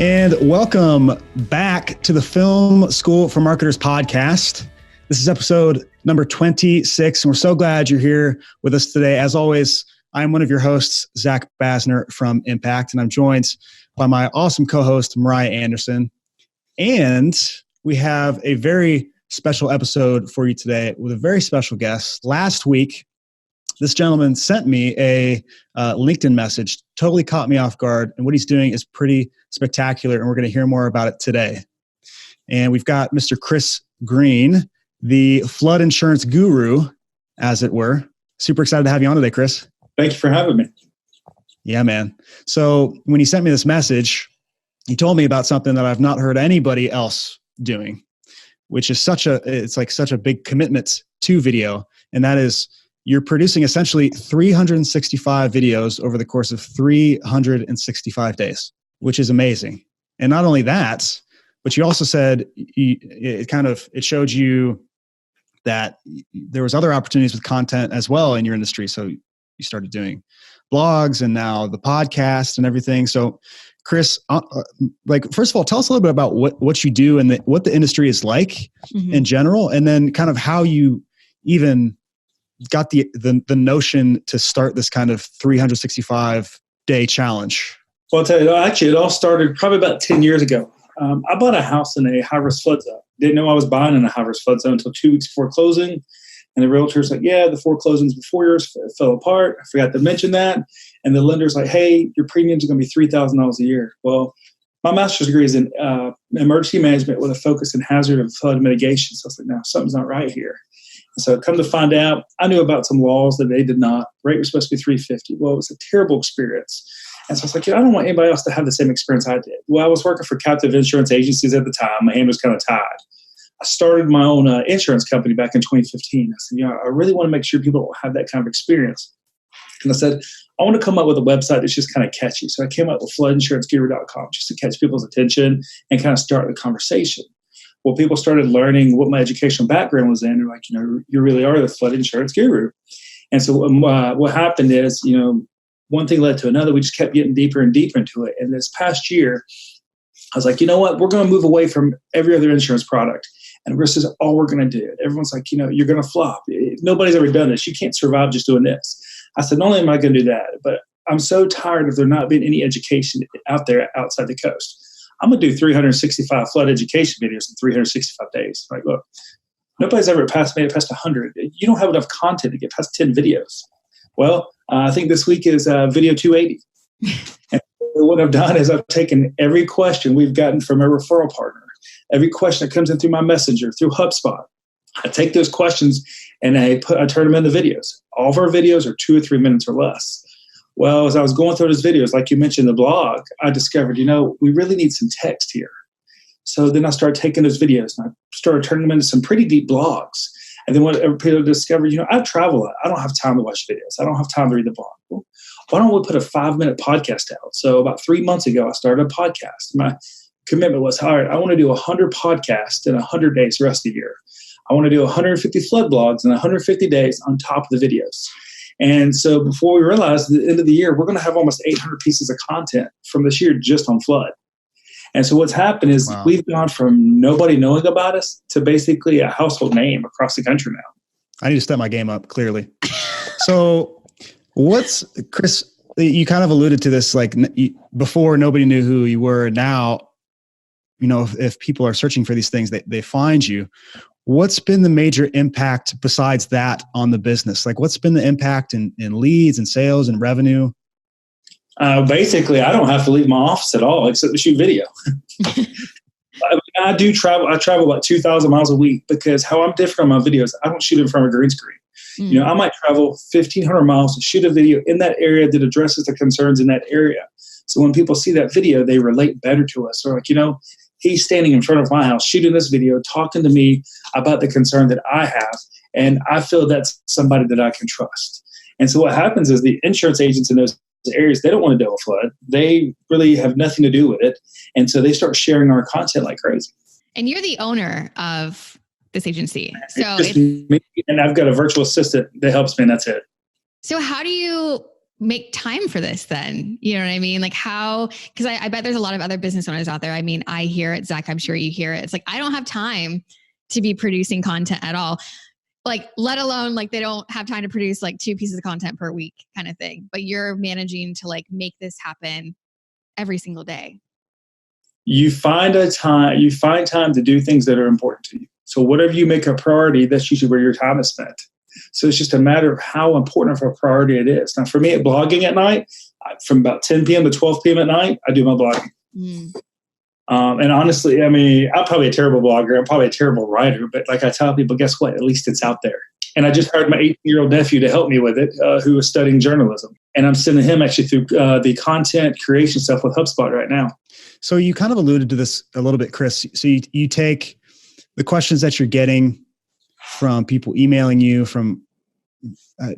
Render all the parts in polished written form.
And welcome back to the Film School for Marketers podcast. This is episode number 26, and we're so glad you're here with us today. As always, I'm one of your hosts, Zach Basner from Impact, and I'm joined by my awesome co-host, Mariah Anderson. And we have a very special episode for you today with a very special guest. Last week, this gentleman sent me a LinkedIn message, totally caught me off guard. And what he's doing is pretty spectacular. And we're going to hear more about it today. And we've got Mr. Chris Greene, the flood insurance guru, as it were. Super excited to have you on today, Chris. Thank you for having me. Yeah, man. So when he sent me this message, he told me about something that I've not heard anybody else doing, which is such a big commitment to video. And that is, you're producing essentially 365 videos over the course of 365 days, which is amazing. And not only that, but you also said it showed you that there was other opportunities with content as well in your industry. So you started doing blogs and now the podcast and everything. So Chris, first of all, tell us a little bit about what you do and what the industry is like in general, and then kind of how you even got the notion to start this kind of 365-day challenge. Well, I'll tell you, actually, it all started probably about 10 years ago. I bought a house in a high-risk flood zone. Didn't know I was buying in a high-risk flood zone until 2 weeks before closing. And the realtor's like, yeah, the 4 closings before yours fell apart. I forgot to mention that. And the lender's like, hey, your premiums are going to be $3,000 a year. Well, my master's degree is in emergency management with a focus in hazard and flood mitigation. So I was like, no, something's not right here. So come to find out, I knew about some laws that they did not. Rate was supposed to be $350. Well, it was a terrible experience. And so I was like, I don't want anybody else to have the same experience I did. Well, I was working for captive insurance agencies at the time. My hand was kind of tied. I started my own insurance company back in 2015. I said, I really want to make sure people don't have that kind of experience. And I said, I want to come up with a website that's just kind of catchy. So I came up with floodinsuranceguru.com just to catch people's attention and kind of start the conversation. Well, people started learning what my educational background was in. They're like, you really are the flood insurance guru. And so what happened is, one thing led to another. We just kept getting deeper and deeper into it. And this past year, I was like, you know what? We're going to move away from every other insurance product. And this is all we're going to do. Everyone's like, you're going to flop. Nobody's ever done this. You can't survive just doing this. I said, not only am I going to do that, but I'm so tired of there not being any education out there outside the coast. I'm going to do 365 flood education videos in 365 days. Like, look, nobody's ever made it past 100. You don't have enough content to get past 10 videos. Well, I think this week is video 280. And what I've done is I've taken every question we've gotten from a referral partner, every question that comes in through my messenger, through HubSpot. I take those questions and I turn them into videos. All of our videos are 2 or 3 minutes or less. Well, as I was going through those videos, like you mentioned, the blog, I discovered, we really need some text here. So then I started taking those videos and I started turning them into some pretty deep blogs. And then what people discovered, I travel a lot. I don't have time to watch videos. I don't have time to read the blog. Well, why don't we put a 5-minute podcast out? So about 3 months ago, I started a podcast. My commitment was, all right, I want to do 100 podcasts in 100 days the rest of the year. I want to do 150 flood blogs in 150 days on top of the videos. And so before we realized, at the end of the year, we're going to have almost 800 pieces of content from this year just on flood. And so what's happened is We've gone from nobody knowing about us to basically a household name across the country now. I need to step my game up, clearly. So Chris, you kind of alluded to this, like before nobody knew who you were. Now, if people are searching for these things, they find you. What's been the major impact besides that on the business? Like what's been the impact in leads and sales and revenue? Basically, I don't have to leave my office at all except to shoot video. I do travel. I travel about 2,000 miles a week because how I'm different on my videos, I don't shoot in front of a green screen. I might travel 1,500 miles to shoot a video in that area that addresses the concerns in that area. So when people see that video, they relate better to us. They're like, he's standing in front of my house, shooting this video, talking to me about the concern that I have. And I feel that's somebody that I can trust. And so what happens is the insurance agents in those areas, they don't want to deal with flood. They really have nothing to do with it. And so they start sharing our content like crazy. And you're the owner of this agency. So me, and I've got a virtual assistant that helps me, and that's it. So how do you make time for this then? You know what I mean? Like how, because I bet there's a lot of other business owners out there. I mean, I hear it, Zach, I'm sure you hear it. It's like, I don't have time to be producing content at all. Like, let alone like they don't have time to produce like 2 pieces of content per week kind of thing. But you're managing to like make this happen every single day. You find time to do things that are important to you. So whatever you make a priority, that's usually where your time is spent. So it's just a matter of how important of a priority it is. Now, for me, at blogging at night, from about 10 p.m. to 12 p.m. at night, I do my blogging. And honestly, I mean, I'm probably a terrible blogger. I'm probably a terrible writer. But like I tell people, guess what? At least it's out there. And I just hired my 18-year-old nephew to help me with it, who is studying journalism. And I'm sending him actually through the content creation stuff with HubSpot right now. So you kind of alluded to this a little bit, Chris. So you take the questions that you're getting from people emailing you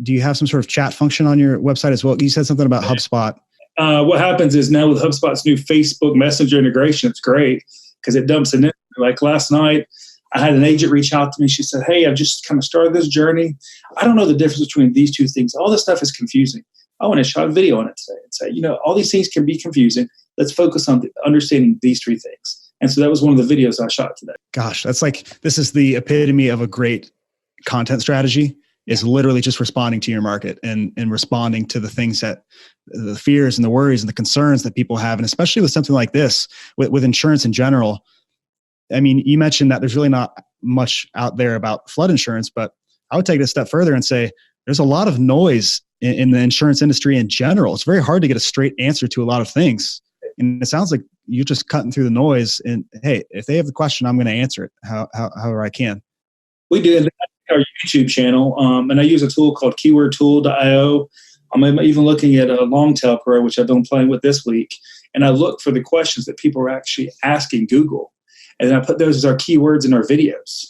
do you have some sort of chat function on your website as well? You said something about HubSpot. What happens is now with HubSpot's new Facebook Messenger integration, it's great because it dumps it in. Like last night, I had an agent reach out to me. She said, hey, I've just kind of started this journey. I don't know the difference between these two things. All this stuff is confusing. I want to shot a video on it today and say, all these things can be confusing. Let's focus on understanding these 3 things. And so that was one of the videos I shot today. Gosh, this is the epitome of a great content strategy, is literally just responding to your market and responding to the things the fears and the worries and the concerns that people have. And especially with something like this, with insurance in general. I mean, you mentioned that there's really not much out there about flood insurance, but I would take it a step further and say there's a lot of noise in the insurance industry in general. It's very hard to get a straight answer to a lot of things. And it sounds like you're just cutting through the noise and, hey, if they have the question, I'm going to answer it however I can. We do our YouTube channel, and I use a tool called keywordtool.io. I'm even looking at a Longtail Pro, which I've been playing with this week, and I look for the questions that people are actually asking Google. And then I put those as our keywords in our videos.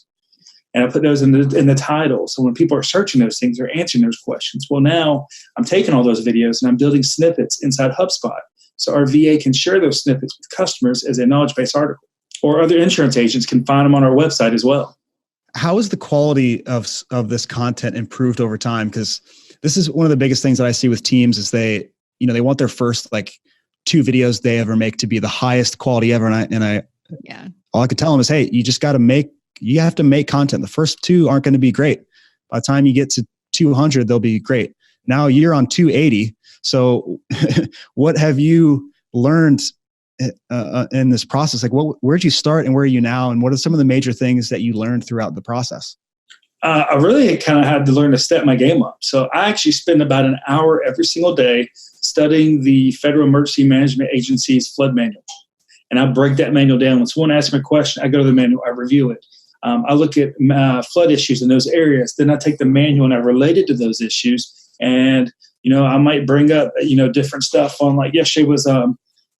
And I put those in the title. So when people are searching those things, they're answering those questions. Well, now I'm taking all those videos and I'm building snippets inside HubSpot. So our VA can share those snippets with customers as a knowledge-based article. Or other insurance agents can find them on our website as well. How has the quality of this content improved over time? Because this is one of the biggest things that I see with teams is they want their first 2 videos they ever make to be the highest quality ever. All I could tell them is, hey, you have to make content. The first 2 aren't going to be great. By the time you get to 200, they'll be great. Now you're on 280. So what have you learned in this process? Like, where'd you start and where are you now? And what are some of the major things that you learned throughout the process? I really kind of had to learn to step my game up. So I actually spend about an hour every single day studying the Federal Emergency Management Agency's flood manual. And I break that manual down. When someone asks me a question, I go to the manual, I review it. I look at flood issues in those areas. Then I take the manual and I relate it to those issues. And, I might bring up, different stuff on yesterday was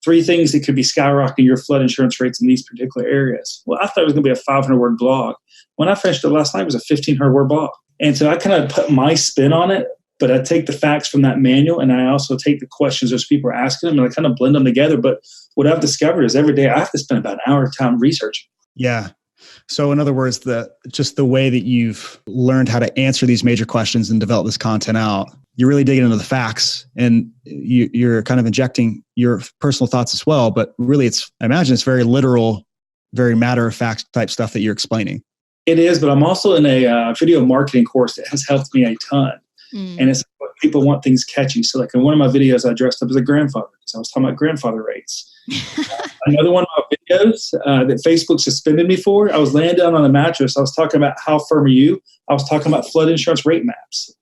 3 things that could be skyrocketing your flood insurance rates in these particular areas. Well, I thought it was going to be a 500-word blog. When I finished it last night, it was a 1,500-word blog. And so I kind of put my spin on it, but I take the facts from that manual and I also take the questions those people are asking them and I kind of blend them together. But what I've discovered is every day I have to spend about an hour of time researching. Yeah. So in other words, just the way that you've learned how to answer these major questions and develop this content out, you're really digging into the facts and you're kind of injecting your personal thoughts as well. But really, I imagine it's very literal, very matter-of-fact type stuff that you're explaining. It is, but I'm also in a video marketing course that has helped me a ton. And it's what people want things catchy. So in one of my videos, I dressed up as a grandfather because I was talking about grandfather rates. Another one of my videos that Facebook suspended me for, I was laying down on a mattress. I was talking about how firm are you? I was talking about flood insurance rate maps.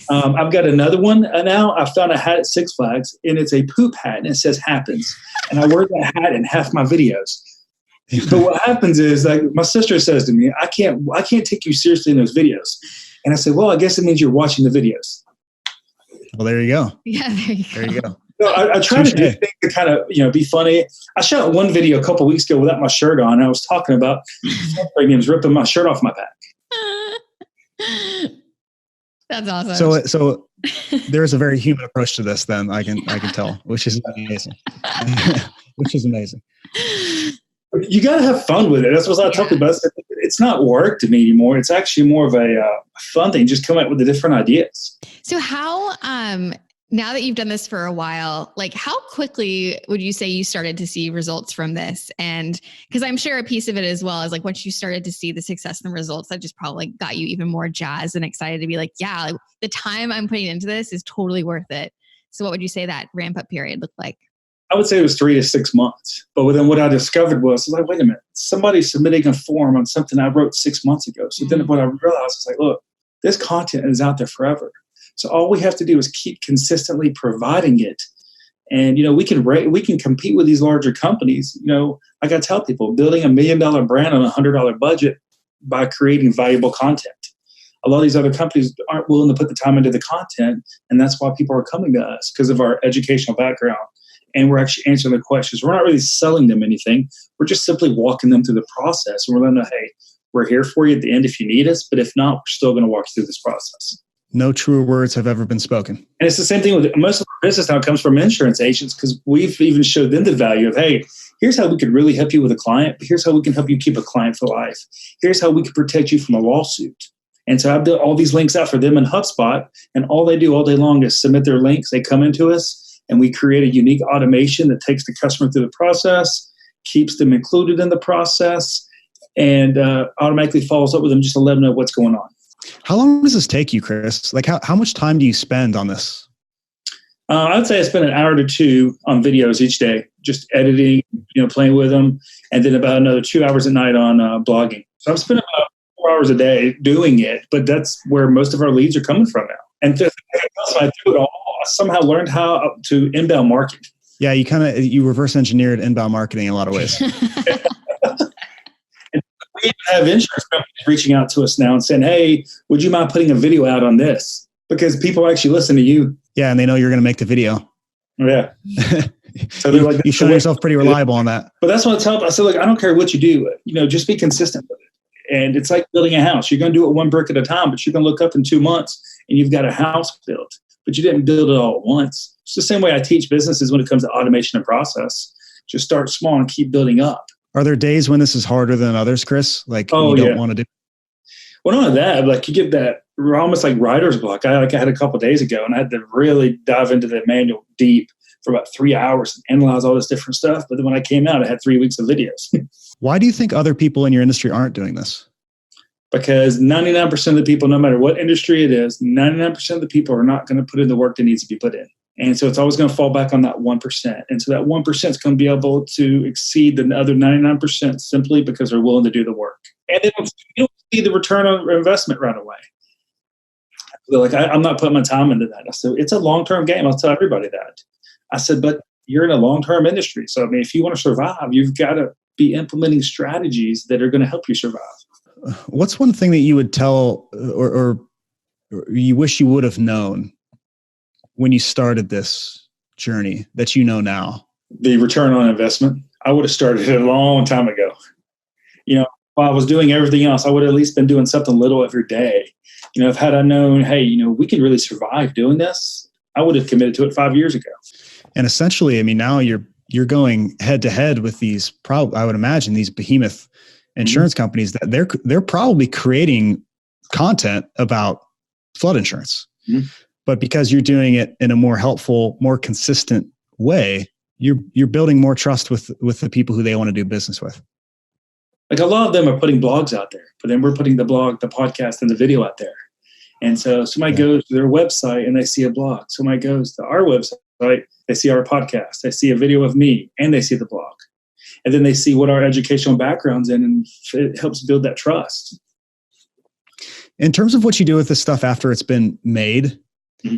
I've got another one now. I found a hat at Six Flags, and it's a poop hat, and it says happens. And I wear that hat in half my videos. But what happens is, my sister says to me, I can't take you seriously in those videos. And I said, well, I guess it means you're watching the videos. Well, there you go. Yeah, there you go. So I try to do things to kind of, be funny. I shot one video a couple of weeks ago without my shirt on. And I was talking about premiums ripping my shirt off my back. That's awesome. So there's a very human approach to this. Then I can tell, which is amazing. Which is amazing. You got to have fun with it. That's what I tell people. It's not work to me anymore. It's actually more of a fun thing. Just come up with the different ideas. So how now that you've done this for a while, like how quickly would you say you started to see results from this? And because I'm sure a piece of it as well is like once you started to see the success and the results, that just probably got you even more jazzed and excited to be like, yeah, like, the time I'm putting into this is totally worth it. So what would you say that ramp up period looked like? I would say it was 3 to 6 months. But then what I discovered was like, wait a minute, somebody's submitting a form on something I wrote 6 months ago. So then what I realized was like, look, this content is out there forever. So all we have to do is keep consistently providing it. And, we can compete with these larger companies. Like I tell people, building $1 million brand on a $100 budget by creating valuable content. A lot of these other companies aren't willing to put the time into the content. And that's why people are coming to us, because of our educational background. And we're actually answering the questions. We're not really selling them anything. We're just simply walking them through the process. And we're letting them know, hey, we're here for you at the end if you need us. But if not, we're still going to walk you through this process. No truer words have ever been spoken. And it's the same thing with most of our business now comes from insurance agents, because we've even showed them the value of, hey, here's how we could really help you with a client. But here's how we can help you keep a client for life. Here's how we can protect you from a lawsuit. And so I built all these links out for them in HubSpot. And all they do all day long is submit their links. They come into us and we create a unique automation that takes the customer through the process, keeps them included in the process, and automatically follows up with them just to let them know what's going on. How long does this take you, Chris? Like how much time do you spend on this? I would say I spend an hour to 2 on videos each day, just editing, playing with them, and then about another 2 hours at night on blogging. So I'm spending about 4 hours a day doing it, but that's where most of our leads are coming from now. And I do it all. I somehow learned how to inbound market. Yeah, you reverse engineered inbound marketing in a lot of ways. We have insurance companies reaching out to us now and saying, hey, would you mind putting a video out on this? Because people actually listen to you. Yeah, and they know you're going to make the video. Yeah. So they're like, you show yourself pretty reliable on that. But that's what I tell them. I said, look, I don't care what you do. Just be consistent with it. And it's like building a house. You're going to do it one brick at a time, but you're going to look up in 2 months and you've got a house built. But you didn't build it all at once. It's the same way I teach businesses when it comes to automation and process. Just start small and keep building up. Are there days when this is harder than others, Chris? Like you don't want to do? Well, not only that, like you get that almost like writer's block. I had a couple of days ago, and I had to really dive into the manual deep for about 3 hours and analyze all this different stuff. But then when I came out, I had 3 weeks of videos. Why do you think other people in your industry aren't doing this? Because 99% of the people, no matter what industry it is, 99% of the people are not going to put in the work that needs to be put in. And so it's always going to fall back on that 1%. And so that 1% is going to be able to exceed the other 99% simply because they're willing to do the work. And they don't see the return on investment right away. They're like, I'm not putting my time into that. I said, it's a long-term game. I'll tell everybody that. I said, but you're in a long-term industry. So, if you want to survive, you've got to be implementing strategies that are going to help you survive. What's one thing that you would tell or you wish you would have known when you started this journey that you know now? The return on investment. I would have started it a long time ago. While I was doing everything else, I would have at least been doing something little every day. If had I known, hey, we can really survive doing this, I would have committed to it 5 years ago. And essentially, now you're going head to head with these, I would imagine, these behemoth insurance companies that they're probably creating content about flood insurance. Mm-hmm. But because you're doing it in a more helpful, more consistent way, you're building more trust with the people who they want to do business with. Like a lot of them are putting blogs out there, but then we're putting the blog, the podcast, and the video out there. And so somebody goes to their website and they see a blog. Somebody goes to our website, they see our podcast, they see a video of me, and they see the blog. And then they see what our educational background's in, and it helps build that trust. In terms of what you do with this stuff after it's been made, mm-hmm.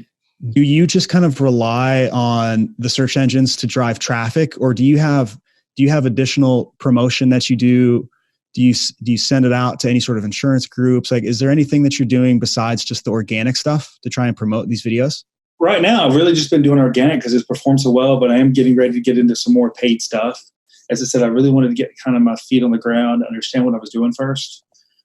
do you just kind of rely on the search engines to drive traffic, or do you have additional promotion that you do? Do you send it out to any sort of insurance groups? Like, is there anything that you're doing besides just the organic stuff to try and promote these videos? Right now, I've really just been doing organic because it's performed so well, but I am getting ready to get into some more paid stuff. As I said, I really wanted to get kind of my feet on the ground, understand what I was doing first.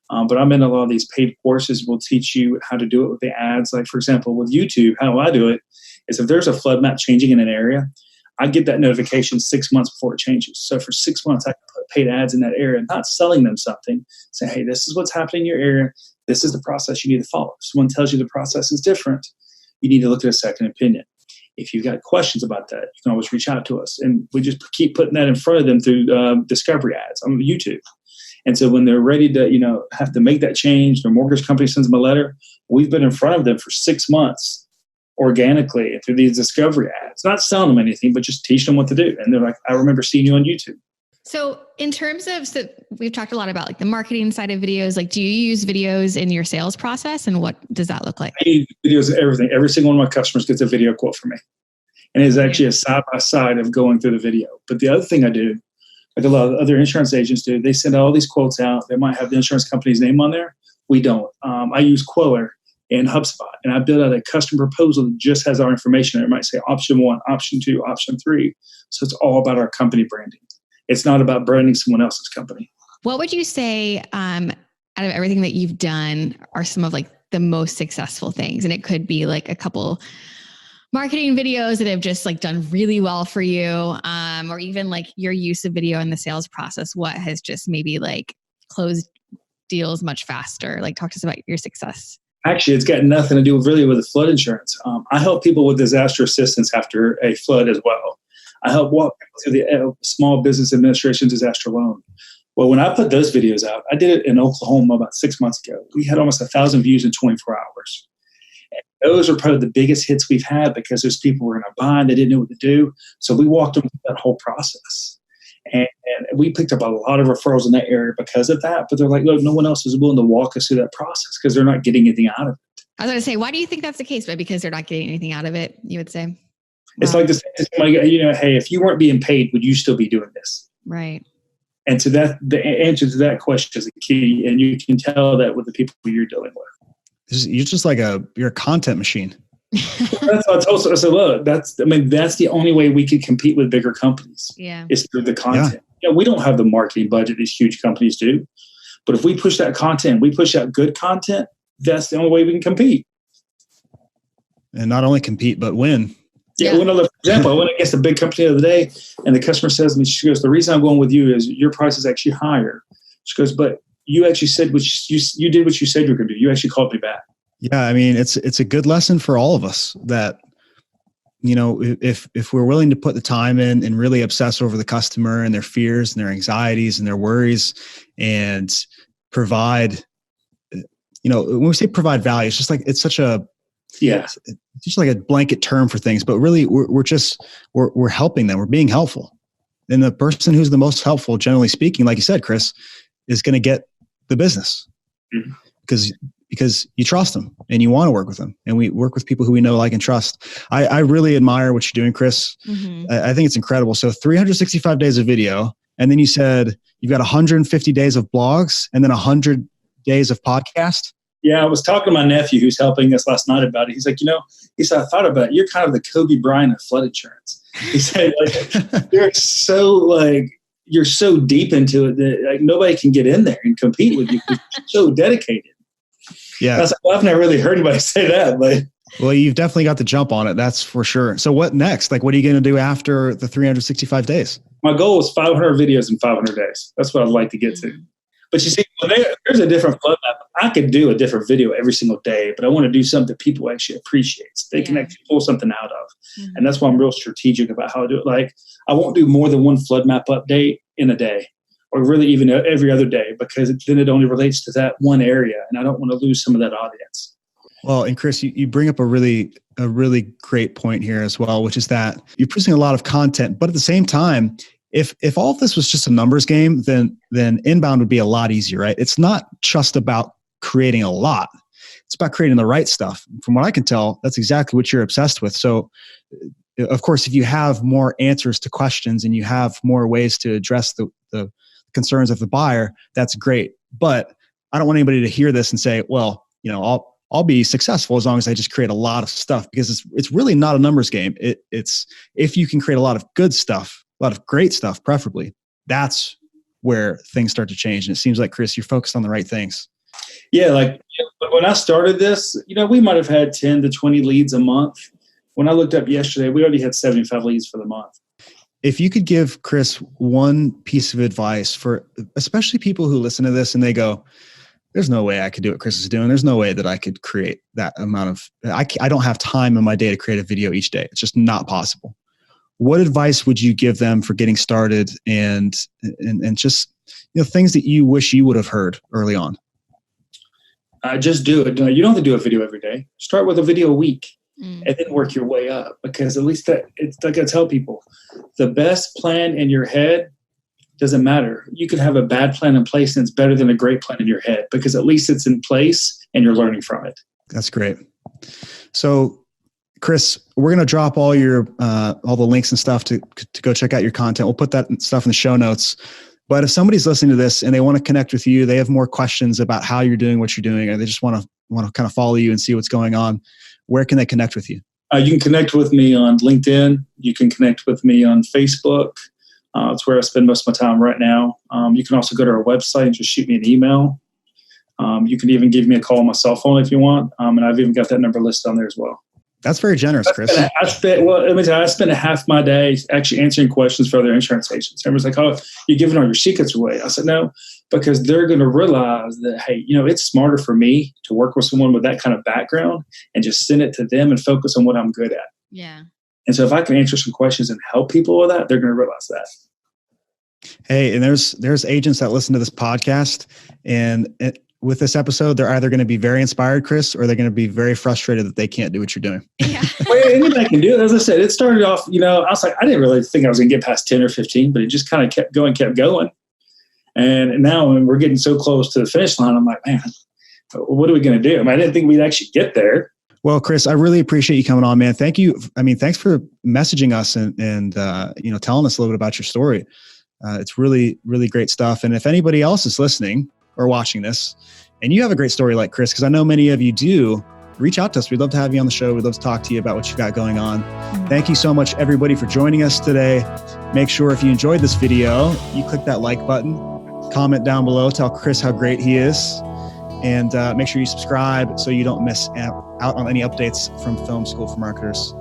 But I'm in a lot of these paid courses will teach you how to do it with the ads. Like, for example, with YouTube, how I do it is if there's a flood map changing in an area, I get that notification 6 months before it changes. So for 6 months, I can put paid ads in that area, not selling them something. Say, hey, this is what's happening in your area. This is the process you need to follow. If someone tells you the process is different, you need to look at a second opinion. If you've got questions about that, you can always reach out to us. And we just keep putting that in front of them through discovery ads on YouTube. And so when they're ready to, have to make that change, their mortgage company sends them a letter. We've been in front of them for 6 months organically through these discovery ads, not selling them anything, but just teaching them what to do. And they're like, I remember seeing you on YouTube. So in terms of, we've talked a lot about like the marketing side of videos. Like, do you use videos in your sales process, and what does that look like? I use videos of everything. Every single one of my customers gets a video quote from me. And it's actually a side-by-side of going through the video. But the other thing I do, like a lot of other insurance agents do, they send all these quotes out. They might have the insurance company's name on there. We don't. I use Quiller and HubSpot, and I build out a custom proposal that just has our information. It might say option 1, option 2, option 3. So it's all about our company branding. It's not about branding someone else's company. What would you say, out of everything that you've done, are some of like the most successful things? And it could be like a couple marketing videos that have just like done really well for you, or even like your use of video in the sales process. What has just maybe like closed deals much faster? Like, talk to us about your success. Actually, it's got nothing to do with the flood insurance. I help people with disaster assistance after a flood as well. I help walk people through the Small Business Administration disaster loan. Well, when I put those videos out, I did it in Oklahoma about 6 months ago. We had almost 1,000 views in 24 hours. And those are probably the biggest hits we've had because those people were in a bind. They didn't know what to do. So we walked them through that whole process. And we picked up a lot of referrals in that area because of that. But they're like, look, no one else is willing to walk us through that process because they're not getting anything out of it. I was going to say, why do you think that's the case? But because they're not getting anything out of it, you would say? It's like this, hey, if you weren't being paid, would you still be doing this? Right. And so that the answer to that question is a key. And you can tell that with the people you're dealing with. You're just like you're a content machine. That's what I told her. I said, look, that's the only way we could compete with bigger companies. Yeah. Is through the content. Yeah. We don't have the marketing budget these huge companies do. But if we push that content, we push out good content, that's the only way we can compete. And not only compete, but win. Yeah. For example, I went against a big company the other day, and the customer says to me, she goes, the reason I'm going with you is your price is actually higher. She goes, but you actually said you did what you said you were going to do. You actually called me back. Yeah. I mean, it's a good lesson for all of us that, if we're willing to put the time in and really obsess over the customer and their fears and their anxieties and their worries and provide, when we say provide value, it's just like, it's such a, it's just like a blanket term for things, but really we're helping them. We're being helpful. And the person who's the most helpful, generally speaking, like you said, Chris, is going to get the business because you trust them and you want to work with them. And we work with people who we know, like, and trust. I really admire what you're doing, Chris. Mm-hmm. I think it's incredible. So 365 days of video. And then you said you've got 150 days of blogs and then 100 days of podcast. Yeah, I was talking to my nephew who's helping us last night about it. He's like, I thought about it. You're kind of the Kobe Bryant of flood insurance. He said, you're so deep into it that like nobody can get in there and compete with you because you're so dedicated. Yeah. I was like, well, I've never really heard anybody say that, but. Well, you've definitely got the jump on it. That's for sure. So what next? Like, what are you going to do after the 365 days? My goal is 500 videos in 500 days. That's what I'd like to get to. But you see, there's a different flood map. I could do a different video every single day, but I want to do something that people actually appreciate. So they can actually pull something out of. Mm-hmm. And that's why I'm real strategic about how I do it. Like, I won't do more than one flood map update in a day, or really even every other day, because then it only relates to that one area. And I don't want to lose some of that audience. Well, and Chris, you bring up a really great point here as well, which is that you're producing a lot of content, but at the same time, if all of this was just a numbers game, then inbound would be a lot easier, right? It's not just about creating a lot. It's about creating the right stuff. From what I can tell, that's exactly what you're obsessed with. So, of course, if you have more answers to questions and you have more ways to address the concerns of the buyer, that's great. But I don't want anybody to hear this and say, well, I'll be successful as long as I just create a lot of stuff, because it's really not a numbers game. It's if you can create a lot of good stuff, a lot of great stuff, preferably, that's where things start to change. And it seems like, Chris, you're focused on the right things. Yeah. Like when I started this, we might have had 10 to 20 leads a month. When I looked up yesterday, we already had 75 leads for the month. If you could give Chris one piece of advice for especially people who listen to this and they go, there's no way I could do what Chris is doing. There's no way that I could create that amount of, I don't have time in my day to create a video each day. It's just not possible. What advice would you give them for getting started and just, things that you wish you would have heard early on? Just do it. You don't have to do a video every day. Start with a video a week and then work your way up, because at least it's like I tell people, the best plan in your head doesn't matter. You could have a bad plan in place and it's better than a great plan in your head, because at least it's in place and you're learning from it. That's great. So Chris, we're going to drop all the links and stuff to go check out your content. We'll put that stuff in the show notes. But if somebody's listening to this and they want to connect with you, they have more questions about how you're doing what you're doing, or they just want to kind of follow you and see what's going on, where can they connect with you? You can connect with me on LinkedIn. You can connect with me on Facebook. It's where I spend most of my time right now. You can also go to our website and just shoot me an email. You can even give me a call on my cell phone if you want. And I've even got that number listed on there as well. That's very generous, Chris. I spend a half my day actually answering questions for other insurance agents. Everyone's like, "Oh, you're giving all your secrets away." I said, "No, because they're going to realize that, hey, it's smarter for me to work with someone with that kind of background and just send it to them and focus on what I'm good at." Yeah. And so if I can answer some questions and help people with that, they're going to realize that. Hey, and there's agents that listen to this podcast, and with this episode, they're either going to be very inspired, Chris, or they're going to be very frustrated that they can't do what you're doing. Yeah. Well, anybody can do it. As I said, it started off, I was like, I didn't really think I was going to get past 10 or 15, but it just kind of kept going. And now when we're getting so close to the finish line, I'm like, man, what are we going to do? I didn't think we'd actually get there. Well, Chris, I really appreciate you coming on, man. Thank you. Thanks for messaging us and telling us a little bit about your story. It's really, really great stuff. And if anybody else is listening or watching this and you have a great story like Chris, because I know many of you do, reach out to us. We'd love to have you on the show. We'd love to talk to you about what you've got going on. Thank you so much, everybody, for joining us today. Make sure if you enjoyed this video, you click that like button, comment down below, tell Chris how great he is, and make sure you subscribe so you don't miss out on any updates from Film School for Marketers.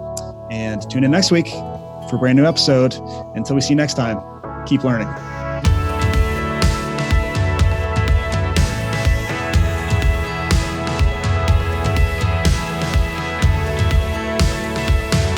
And tune in next week for a brand new episode. Until we see you next time, keep learning.